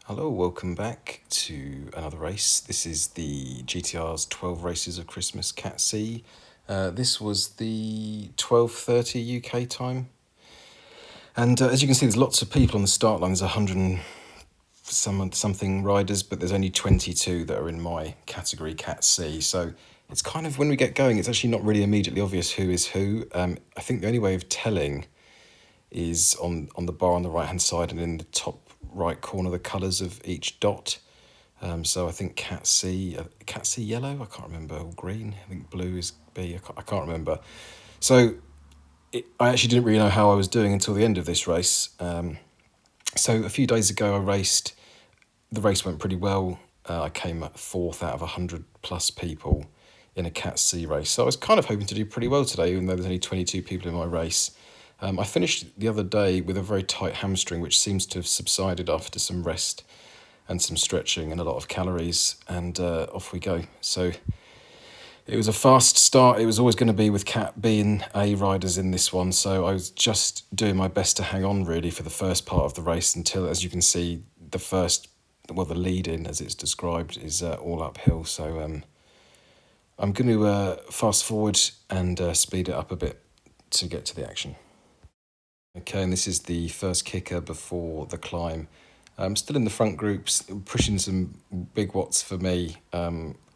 Hello, welcome back to another race. This is the GTR's 12 Races of Christmas Cat C. This was the 12:30 UK time. And as you can see, there's lots of people on the start line. There's 100 and something riders, but there's only 22 that are in my category, Cat C. So it's kind of, when we get going, it's actually not really immediately obvious who is who. I think the only way of telling is on the bar on the right-hand side and in the top right corner, the colours of each dot. So I think Cat C yellow, I can't remember, or green, I think blue is B, I can't remember. So I actually didn't really know how I was doing until the end of this race. So a few days ago the race went pretty well. I came at fourth out of 100 plus people in a Cat C race. So I was kind of hoping to do pretty well today, even though there's only 22 people in my race. I finished the other day with a very tight hamstring, which seems to have subsided after some rest and some stretching and a lot of calories, and off we go. So it was a fast start. It was always going to be with Cat B and A riders in this one, so I was just doing my best to hang on really for the first part of the race until, as you can see, the lead in, as it's described, is all uphill. So I'm going to fast forward and speed it up a bit to get to the action. Okay, and this is the first kicker before the climb. I'm still in the front groups, pushing some big watts for me,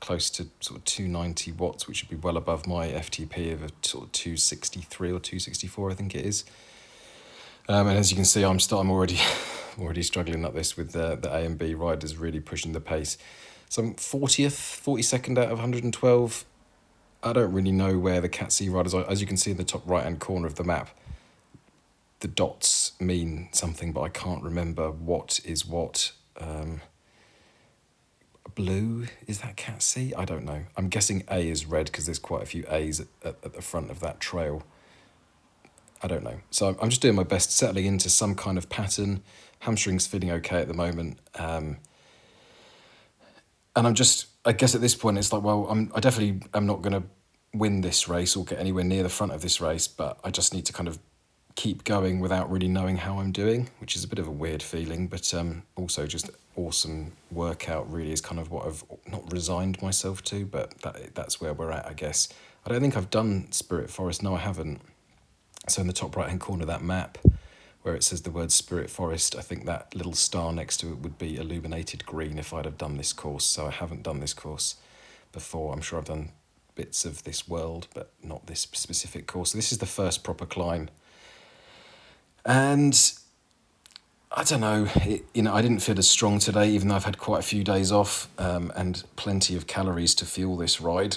close to sort of 290 watts, which would be well above my FTP of a sort of 263 or 264, I think it is. And as you can see, I'm already already struggling up this with the A and B riders really pushing the pace. So I'm 42nd out of 112. I don't really know where the Cat C riders are. As you can see in the top right-hand corner of the map, the dots mean something, but I can't remember what is what. Blue, is that Cat C? I don't know. I'm guessing A is red because there's quite a few A's at the front of that trail. I don't know. So I'm just doing my best, settling into some kind of pattern. Hamstring's feeling okay at the moment. And I guess at this point it's like, well, I definitely am not going to win this race or get anywhere near the front of this race, but I just need to kind of keep going without really knowing how I'm doing, which is a bit of a weird feeling, but also just awesome workout really is kind of what I've not resigned myself to, but that's where we're at, I guess. I don't think I've done Spirit Forest. No, I haven't. So in the top right hand corner of that map where it says the word Spirit Forest, I think that little star next to it would be illuminated green if I'd have done this course. So I haven't done this course before. I'm sure I've done bits of this world, but not this specific course. So this is the first proper climb. And I don't know, I didn't feel as strong today, even though I've had quite a few days off and plenty of calories to fuel this ride.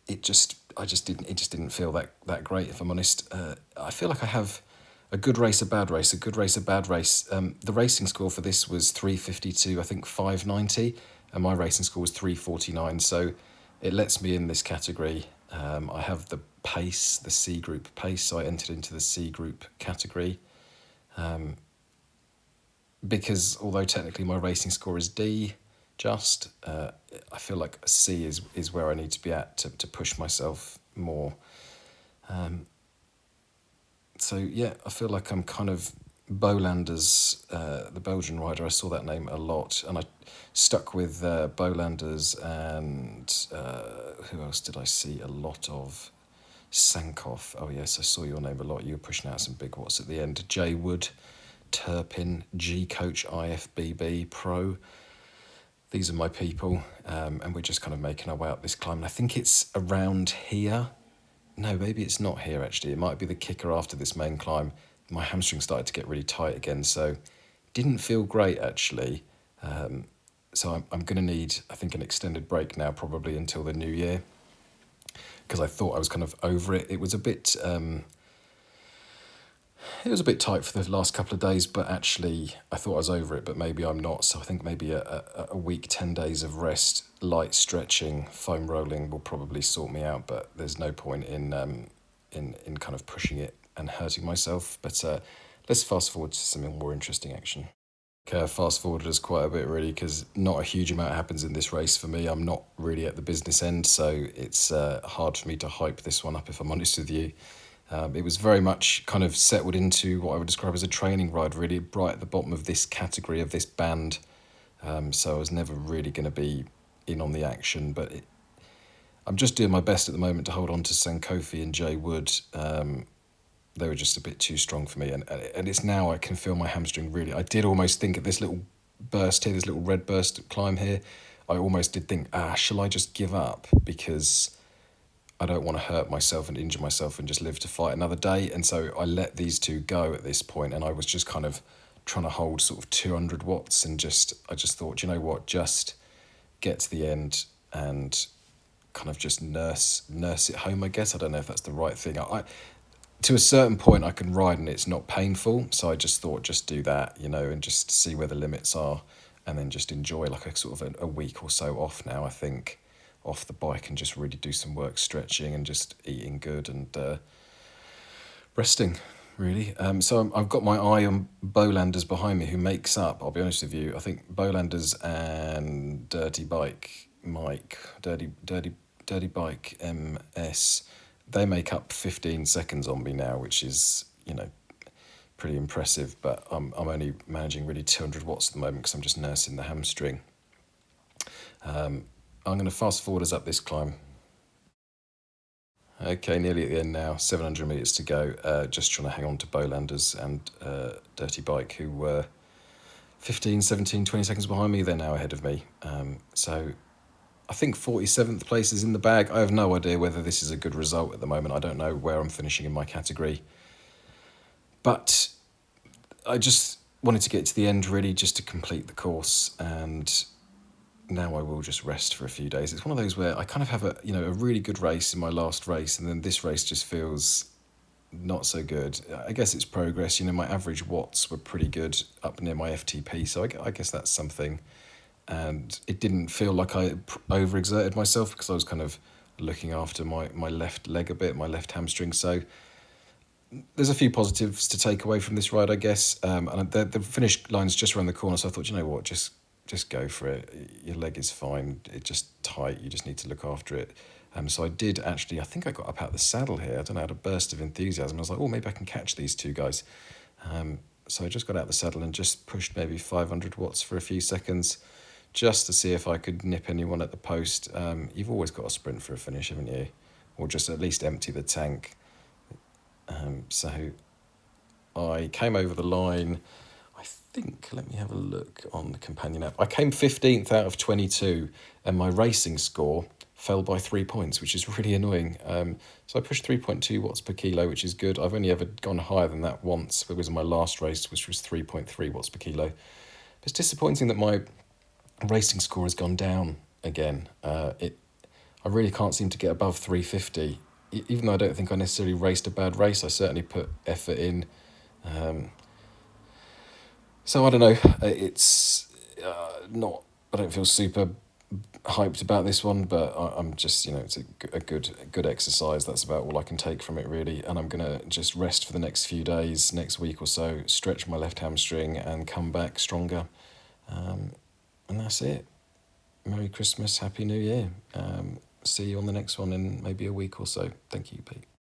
It just didn't feel that great, if I'm honest. I feel like I have a good race, a bad race, a good race, a bad race. The racing score for this was 352, I think 590, and my racing score was 349. So it lets me in this category. I have the pace, the C group pace, so I entered into the C group category. Because although technically my racing score is D, I feel like C is where I need to be at to push myself more. So yeah, I feel like I'm kind of Bolanders, the Belgian rider. I saw that name a lot, and I stuck with Bolanders and who else did I see a lot of? Sankoff. Oh yes, I saw your name a lot. You were pushing out some big watts at the end. Jay Wood, Turpin, G Coach IFBB Pro. These are my people, and we're just kind of making our way up this climb. And I think it's around here. No, maybe it's not here actually. It might be the kicker after this main climb. My hamstring started to get really tight again, so didn't feel great actually. So I'm going to need, I think, an extended break now, probably until the new year, because I thought I was kind of over it. It was a bit tight for the last couple of days, but actually I thought I was over it, but maybe I'm not. So I think maybe a week, 10 days of rest, light stretching, foam rolling will probably sort me out, but there's no point in kind of pushing it and hurting myself. But let's fast forward to some more interesting action. Okay, I fast forwarded us quite a bit really, because not a huge amount happens in this race for me. I'm not really at the business end, so it's hard for me to hype this one up, if I'm honest with you. It was very much kind of settled into what I would describe as a training ride, really right at the bottom of this category of this band. So I was never really going to be in on the action, but I'm just doing my best at the moment to hold on to Sankofi and Jay Wood. They were just a bit too strong for me, and it's now I can feel my hamstring really. I did almost think at this little burst here, this little red burst climb here, I almost did think, shall I just give up, because I don't want to hurt myself and injure myself and just live to fight another day. And so I let these two go at this point, and I was just kind of trying to hold sort of 200 watts, and I just thought, you know what, just get to the end and kind of just nurse it home, I guess. I don't know if that's the right thing. I to a certain point I can ride and it's not painful, so I just thought, just do that, and just see where the limits are, and then just enjoy like a sort of a week or so off now, I think, off the bike, and just really do some work stretching and just eating good and resting, really. So I've got my eye on Bowlanders behind me, who makes up, I'll be honest with you, I think Bowlanders and Dirty Bike Mike, Dirty Bike MS, they make up 15 seconds on me now, which is, pretty impressive, but I'm only managing really 200 watts at the moment because I'm just nursing the hamstring. I'm going to fast forward us up this climb. Okay, nearly at the end now, 700 metres to go, just trying to hang on to Bowlanders and Dirty Bike, who were 15, 17, 20 seconds behind me. They're now ahead of me. So I think 47th place is in the bag. I have no idea whether this is a good result at the moment. I don't know where I'm finishing in my category. But I just wanted to get to the end, really, just to complete the course, and now I will just rest for a few days. It's one of those where I kind of have a really good race in my last race, and then this race just feels not so good. I guess it's progress. My average watts were pretty good up near my FTP, so I guess that's something. And it didn't feel like I overexerted myself, because I was kind of looking after my left leg a bit, my left hamstring. So there's a few positives to take away from this ride, I guess. And the finish line's just around the corner, so I thought, you know what, just go for it. Your leg is fine. It's just tight. You just need to look after it. So I did actually, I think I got up out the saddle here. I don't know, I had a burst of enthusiasm. I was like, maybe I can catch these two guys. So I just got out the saddle and just pushed maybe 500 watts for a few seconds, just to see if I could nip anyone at the post. You've always got to sprint for a finish, haven't you? Or just at least empty the tank. So I came over the line, I think, let me have a look on the companion app. I came 15th out of 22, and my racing score fell by 3 points, which is really annoying. So I pushed 3.2 watts per kilo, which is good. I've only ever gone higher than that once. It was in my last race, which was 3.3 watts per kilo. It's disappointing that my racing score has gone down again. I really can't seem to get above 350. Even though I don't think I necessarily raced a bad race, I certainly put effort in. So I don't know, it's not, I don't feel super hyped about this one, but I'm just, it's a good exercise. That's about all I can take from it, really. And I'm going to just rest for the next few days, next week or so, stretch my left hamstring and come back stronger. And that's it. Merry Christmas, Happy New Year. See you on the next one in maybe a week or so. Thank you, Pete.